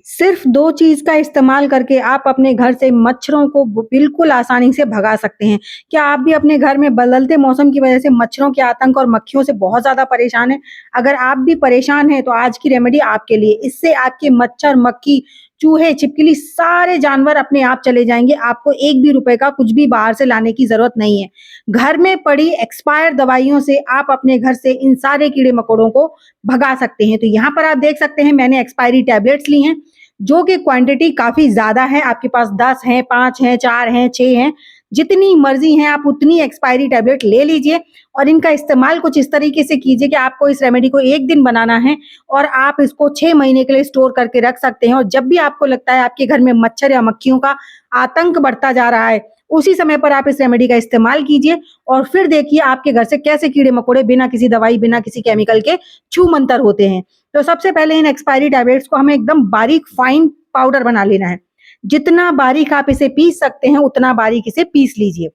सिर्फ 2 चीज़ का इस्तेमाल करके आप अपने घर से मच्छरों को ब बिल्कुल आसानी से भगा सकते हैं। क्या आप भी अपने घर में बदलते मौसम की वजह से मच्छरों के आतंक और मक्खियों से बहुत ज़्यादा परेशान हैं? अगर आप भी परेशान हैं, तो आज की रेमेडी आपके लिए। इससे आपके मच्छर, मक्खी, चूहे, छिपकली सारे जानवर अपने आप चले जाएँगे। आपको 1 भी रुपए का कुछ भी बाहर से लाने की ज़रूरत नहीं है। घर में पड़ी एक्सपायर दवाइयों से आप अपने घर से इन सारे कीड़े-मकोड़ों को भगा सकते हैं। तो यहाँ पर आप देख सकते हैं मैंने एक्सपायरी टैबलेट्स ली हैं। जो कि क्वांटिटी काफ़ी ज़्यादा है, आपके पास 10 हैं, 5 हैं, 4 हैं, 6 हैं, जितनी मर्ज़ी हैं आप उतनी एक्सपायरी टैबलेट ले लीजिए और इनका इस्तेमाल कुछ इस तरीके से कीजिए कि आपको इस रेमेडी को 1 दिन बनाना है और आप इसको 6 महीने के लिए स्टोर करके रख सकते हैं और जब भी आपको लगता है आपके घर में मच्छर या मक्खियों का आतंक बढ़ता जा रहा है, उसी समय पर आप इस रेमेडी का इस्तेमाल कीजिए और फिर देखिए आपके घर से कैसे कीड़े-मकोड़े बिना किसी दवाई, बिना किसी केमिकल के छूमंतर होते हैं। तो सबसे पहले इन एक्सपायरी टैबलेट्स को हमें एकदम बारीक फाइन पाउडर बना लेना है। जितना बारीक आप इसे पीस सकते हैं, उतना बारीक इसे पीस लीजिए।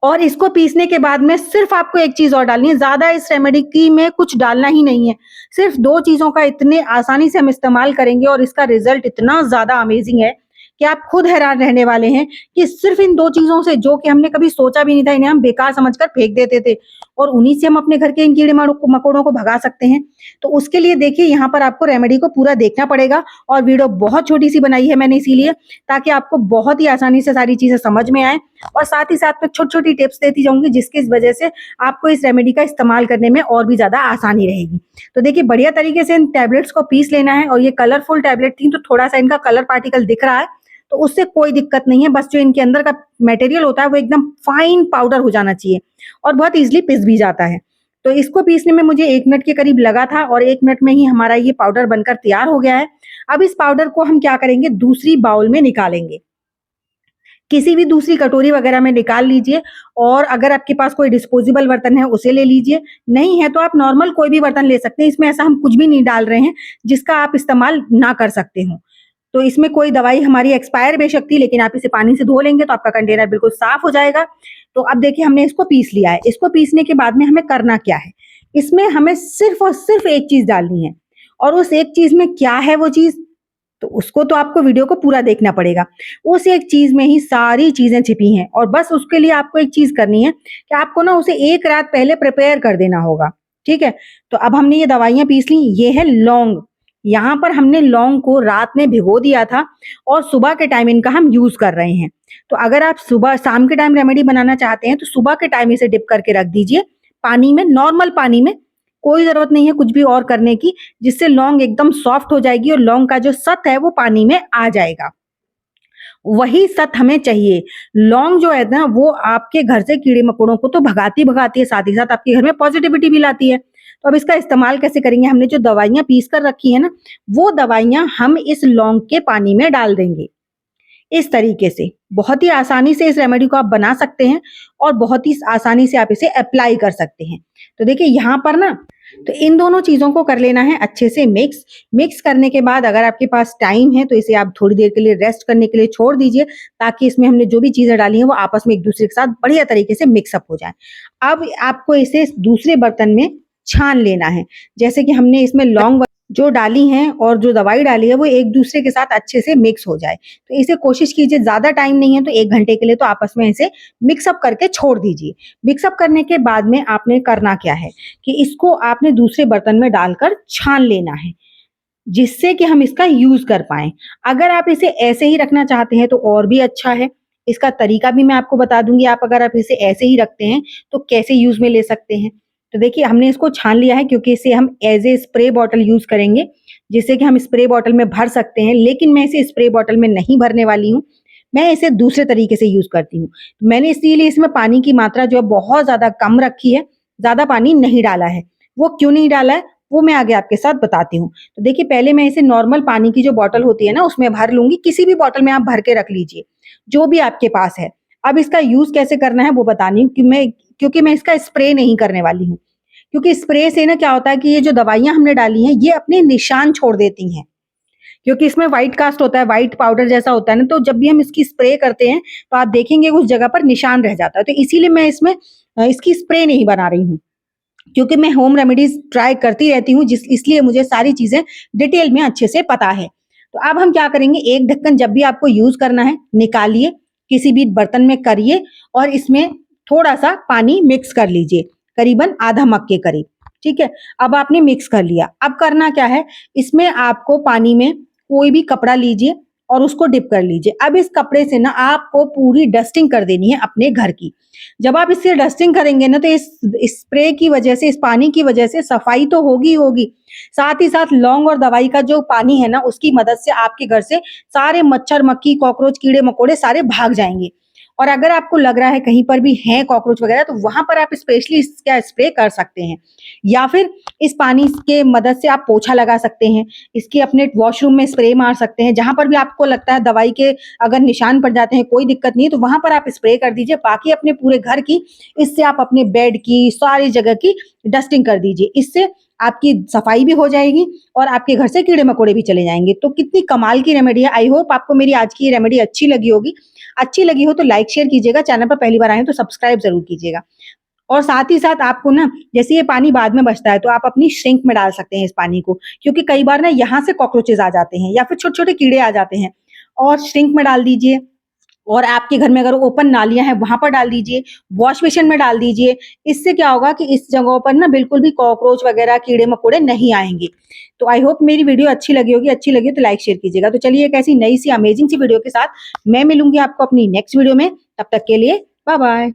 और इसको पीसने के बाद में सिर्फ आपको एक चीज़ और डालनी है, ज़्यादा इस रेमेडी की में कुछ डालना ही नहीं है। सिर्फ 2 चीज़ों का इतने आसानी से हम इस्तेमाल करेंगे और इसका रिज़ल्ट इतना ज़्यादा अमेज़िंग है कि आप खुद हैरान रहने वाले हैं कि सिर्फ इन 2 चीज़ों से जो कि हमने कभी सोचा भी नहीं था, इन्हें हम बेकार समझकर फेंक देते थे और उन्हीं से हम अपने घर के इन कीड़े-मकोड़ों को भगा सकते हैं। तो उसके लिए देखिए यहाँ पर आपको रेमेडी को पूरा देखना पड़ेगा और वीडियो बहुत छोटी-सी बनाई है मैंने इसीलिए ताकि आपको बहुत ही आसानी से सारी चीज़ें समझ में आएँ और साथ ही साथ मैं छोटी-छोटी टिप्स देती जाऊँगी जिसकी वजह से आपको इस रेमेडी का इस्तेमाल करने में और भी ज़्यादा आसानी रहेगी। तो देखिए बढ़िया तरीके से इन टैबलेट्स को पीस लेना है और ये कलरफुल टैबलेट थी तो थोड़ा-सा इनका कलर पार्टिकल दिख रहा है, तो उससे कोई दिक्कत नहीं है, बस जो इनके अंदर का मटेरियल होता है वो एकदम फाइन पाउडर हो जाना चाहिए और बहुत ईज़िली पिस भी जाता है। तो इसको पीसने में मुझे 1 मिनट के करीब लगा था और 1 मिनट में ही हमारा ये पाउडर बनकर तैयार हो गया है। अब इस पाउडर को हम क्या करेंगे दूसरी बाउल में निकालेंगे। किसी भी दूसरी कटोरी वगैरह में निकाल लीजिए और अगर आपके पास कोई डिस्पोजेबल बर्तन है उसे ले लीजिए, नहीं है तो आप नॉर्मल कोई भी बर्तन ले सकते हैं, इसमें ऐसा हम कुछ भी नहीं डाल रहे हैं जिसका आप इस्तेमाल ना कर सकते हो। तो इसमें कोई दवाई हमारी एक्सपायर बेशक थी लेकिन आप इसे पानी से धो लेंगे तो आपका कंटेनर बिल्कुल साफ हो जाएगा। तो अब देखिए हमने इसको पीस लिया है, इसको पीसने के बाद में हमें करना क्या है? इसमें हमें सिर्फ़ और सिर्फ़ एक चीज़ डालनी है और उस एक चीज़ में क्या है वो चीज़? तो उसको तो आपको वीडियो को पूरा देखना पड़ेगा। उस एक चीज़ में ही सारी चीज़ें छिपी हैं और बस उसके लिए आपको एक चीज़ करनी है कि आपको ना उसे 1 रात पहले प्रिपेयर कर देना होगा, ठीक है? तो अब हमने ये दवाइयाँ पीस ली, ये है लौंग। यहाँ पर हमने लौंग को रात में भिगो दिया था और सुबह के टाइम इनका हम यूज़ कर रहे हैं। तो अगर आप सुबह शाम के टाइम रेमेडी बनाना चाहते हैं तो सुबह के टाइम इसे डिप करके रख दीजिए पानी में, नॉर्मल पानी में। कोई ज़रूरत नहीं है कुछ भी और करने की, जिससे लौंग एकदम सॉफ्ट हो जाएगी और लौंग का जो सत है वो पानी में आ जाएगा। वही सत हमें चाहिए। लौंग जो है ना वो आपके घर से कीड़े-मकोड़ों को तो भगाती-भगाती है, साथ ही साथ आपके घर में पॉजिटिविटी भी लाती है। तो अब इसका इस्तेमाल कैसे करेंगे? हमने जो दवाइयाँ पीस कर रखी है ना, वो दवाइयाँ हम इस लौंग के पानी में डाल देंगे। इस तरीके से बहुत ही आसानी से इस रेमेडी को आप बना सकते हैं और बहुत ही आसानी से आप इसे अप्लाई कर सकते हैं। तो देखिए यहाँ पर ना तो इन दोनों चीज़ों को कर लेना है अच्छे से मिक्स। मिक्स करने के बाद अगर आपके पास टाइम है तो इसे आप थोड़ी देर के लिए रेस्ट करने के लिए छोड़ दीजिए ताकि इसमें हमने जो भी चीज़ें डाली हैं वो आपस में एक-दूसरे के साथ बढ़िया तरीके से मिक्स अप हो जाए। अब आपको इसे दूसरे बर्तन में छान लेना है। जैसे कि हमने इसमें लौंग जो डाली हैं और जो दवाई डाली है वो एक-दूसरे के साथ अच्छे से मिक्स हो जाए। तो इसे कोशिश कीजिए ज़्यादा टाइम नहीं है तो 1 घंटे के लिए तो आपस में इसे मिक्स अप करके छोड़ दीजिए। मिक्स अप करने के बाद में आपने करना क्या है कि इसको आपने दूसरे बर्तन में डालकर छान लेना है, जिससे कि हम इसका यूज़ कर पाएँ। अगर आप इसे ऐसे ही रखना चाहते हैं तो और भी अच्छा है। इसका तरीका भी मैं आपको बता दूँगी, अगर आप इसे ऐसे ही रखते हैं तो कैसे यूज़ में ले सकते हैं। तो देखिए हमने इसको छान लिया है क्योंकि इसे हम as a spray bottle use करेंगे, जिससे कि हम स्प्रे बॉटल में भर सकते हैं, लेकिन मैं इसे स्प्रे बॉटल में नहीं भरने वाली हूँ। मैं इसे दूसरे तरीके से यूज़ करती हूँ। मैंने इसीलिए इसमें पानी की मात्रा जो है बहुत ज़्यादा कम रखी है, ज़्यादा पानी नहीं डाला है। वो क्यों नहीं डाला है, वो मैं आगे आपके साथ बताती हूँ। तो देखिए पहले मैं इसे नॉर्मल पानी की जो बॉटल होती है ना उसमें भर लूँगी, किसी भी बॉटल में आप भर के रख लीजिए, जो भी आपके पास है। अब इसका यूज़ कैसे करना है वो बतानी हूँ क्योंकि मैं इसका स्प्रे नहीं करने वाली हूँ। क्योंकि स्प्रे से ना क्या होता है कि ये जो दवाइयाँ हमने डाली हैं, ये अपने निशान छोड़ देती हैं। क्योंकि इसमें व्हाइट कास्ट होता है, व्हाइट पाउडर जैसा होता है ना, तो जब भी हम इसकी स्प्रे करते हैं, तो आप देखेंगे उस जगह पर निशान रह जाता है। तो इसीलिए मैं इसमें इसकी स्प्रे नहीं बना रही हूँ। क्योंकि मैं होम रेमेडीज़ ट्राई करती रहती हूँ इसलिए मुझे सारी चीज़ें डिटेल में अच्छे से पता है। तो अब हम क्या करेंगे, एक ढक्कन जब भी आपको यूज़ करना है, निकालिए, किसी भी बर्तन में करिए और इसमें थोड़ा-सा पानी मिक्स कर लीजिए, करीबन आधा मग के करीब, ठीक है? अब आपने मिक्स कर लिया, अब करना क्या है, इसमें आपको पानी में कोई भी कपड़ा लीजिए और उसको डिप कर लीजिए। अब इस कपड़े से ना आपको पूरी डस्टिंग कर देनी है अपने घर की। जब आप इससे डस्टिंग करेंगे ना तो इस स्प्रे की वजह से, इस पानी की वजह से सफाई तो होगी ही होगी, साथ ही साथ लौंग और दवाई का जो पानी है ना उसकी मदद से आपके घर से सारे मच्छर, मक्खी, कॉकरोच, कीड़े-मकोड़े सारे भाग जाएँगे। और अगर आपको लग रहा है कहीं पर भी हैं कॉकरोच वगैरह तो वहाँ पर आप स्पेशली इसका स्प्रे कर सकते हैं। या फिर इस पानी के मदद से आप पोछा लगा सकते हैं, इसके अपने वॉशरूम में स्प्रे मार सकते हैं, जहाँ पर भी आपको लगता है दवाई के अगर निशान पड़ जाते हैं, कोई दिक्कत नहीं है, तो वहाँ पर आप स्प्रे कर दीजिए। बाकी अपने पूरे घर की, इससे आप अपने बेड की, सारी जगह की डस्टिंग कर दीजिए। इससे आपकी सफाई भी हो जाएगी और आपके घर से कीड़े-मकोड़े भी चले जाएँगे। तो कितनी कमाल की रेमेडी है। आई होप आपको मेरी आज की ये रेमेडी अच्छी लगी होगी। अच्छी लगी हो तो लाइक शेयर कीजिएगा, चैनल पर पहली बार आए हैं तो सब्सक्राइब ज़रूर कीजिएगा। और साथ ही साथ आपको ना, जैसे ये पानी बाद में बचता है तो आप अपनी सिंक में डाल सकते हैं इस पानी को, क्योंकि कई बार ना यहाँ से कॉकरोचेज़ आ जाते हैं या फिर छोटे-छोटे कीड़े आ जाते हैं, और सिंक में डाल दीजिए। और आपके घर में अगर ओपन नालियाँ हैं वहाँ पर डाल दीजिए, वॉश बेसिन में डाल दीजिए। इससे क्या होगा कि इस जगहों पर ना बिल्कुल भी कॉकरोच वगैरह, कीड़े-मकोड़े नहीं आएँगे। तो आई होप मेरी वीडियो अच्छी लगी होगी, अच्छी लगी हो तो लाइक शेयर कीजिएगा। तो चलिए एक ऐसी नई सी अमेजिंग सी वीडियो के साथ मैं मिलूँगी आपको अपनी नेक्स्ट वीडियो में, तब तक के लिए बाय-बाय।